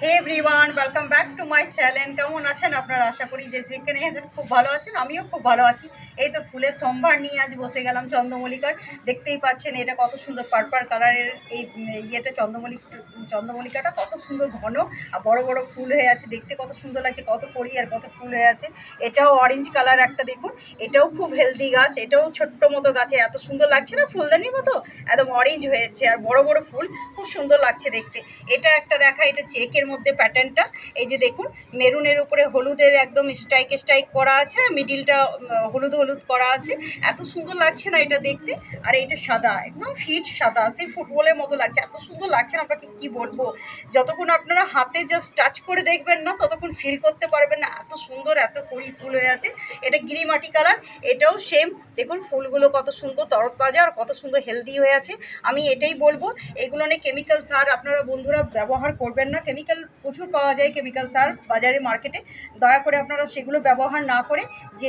Hey everyone, welcome back to my channel. কেমন আছেন আপনারা? আশা করি যে যেখানে আছেন খুব ভালো আছেন। আমিও খুব ভালো আছি। এই তো ফুলের সম্ভার নিয়ে আজ বসে গেলাম চন্দ্রমল্লিকার। দেখতেই পাচ্ছেন এটা কত সুন্দর পার্পল কালারের এই ইয়েটা চন্দ্রমল্লিকাটা কত সুন্দর ঘন আর বড় বড় ফুল হয়ে আছে। দেখতে কত সুন্দর লাগছে, কত কড়ি আর কত ফুল হয়ে আছে। এটাও অরেঞ্জ কালার একটা, দেখুন এটাও খুব হেলদি গাছ। এটাও ছোট্ট মতো গাছে এত সুন্দর লাগছে না, ফুলদানির মতো একদম অরেঞ্জ হয়েছে আর বড় বড় ফুল, খুব সুন্দর লাগছে দেখতে। এটা একটা দেখা, এটা চেকের মধ্যে প্যাটার্নটা এই যে দেখুন, মেরুনের উপরে হলুদের একদম স্ট্রাইক করা আছে, মিডিলটা হলুদ হলুদ করা আছে। এত সুন্দর লাগছে না এটা দেখতে। আর এটা সাদা, একদম ফিট সাদা, সেই ফুটবলের মতো লাগছে, এত সুন্দর লাগছে না, আপনাকে কি বলবো। যতক্ষণ আপনারা হাতে জাস্ট টাচ করে দেখবেন না ততক্ষণ ফিল করতে পারবেন না এত সুন্দর, এত কড়ি ফুল হয়ে আছে। এটা গিরিমাটি কালার, এটাও সেম। দেখুন ফুলগুলো কত সুন্দর তরতাজা আর কত সুন্দর হেলদি হয়ে আছে। আমি এটাই বলবো, এগুলো নিয়ে কেমিক্যাল সার আপনারা বন্ধুরা ব্যবহার করবেন না। কেমিক্যাল প্রচুর পাওয়া যায়, কেমিক্যাল সার বাজারে মার্কেটে। দয়া করে আপনারা সেগুলো ব্যবহার না করে যে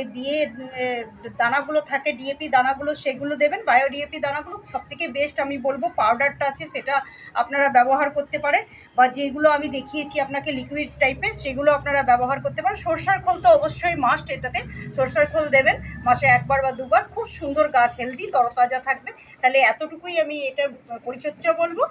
দানাগুলো থাকে, ডিএপি দানাগুলো, সেগুলো দেবেন। বায়ো ডিএপি দানাগুলো সবথেকে বেস্ট আমি বলবো। পাউডারটা আছে সেটা আপনারা ব্যবহার করতে পারেন, বা যেগুলো আমি দেখিয়েছি আপনাকে লিকুইড টাইপের সেগুলো আপনারা ব্যবহার করতে পারেন। সরষার খোল তো অবশ্যই মাস্ট, এটাতে সরষার খোল দেবেন মাসে একবার বা দুবার। খুব সুন্দর গাছ, হেলদি তরতাজা থাকবে। তাহলে এতটুকুই আমি এটার পরিচর্যা বলবো।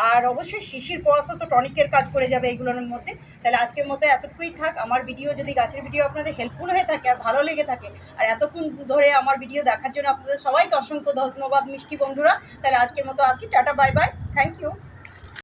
আর অবশ্যই শিশির কুয়াশা তো টনিকের কাজ করে যাবে এইগুলোর মধ্যে। তাহলে আজকের মতো এতটুকুই থাক। আমার ভিডিও যদি গাছের ভিডিও আপনাদের হেল্পফুল হয়ে থাকে আর ভালো লেগে থাকে, আর এতক্ষণ ধরে আমার ভিডিও দেখার জন্য আপনাদের সবাইকে অসংখ্য ধন্যবাদ মিষ্টি বন্ধুরা। তাহলে আজকের মতো আসি, tata bye bye, thank you.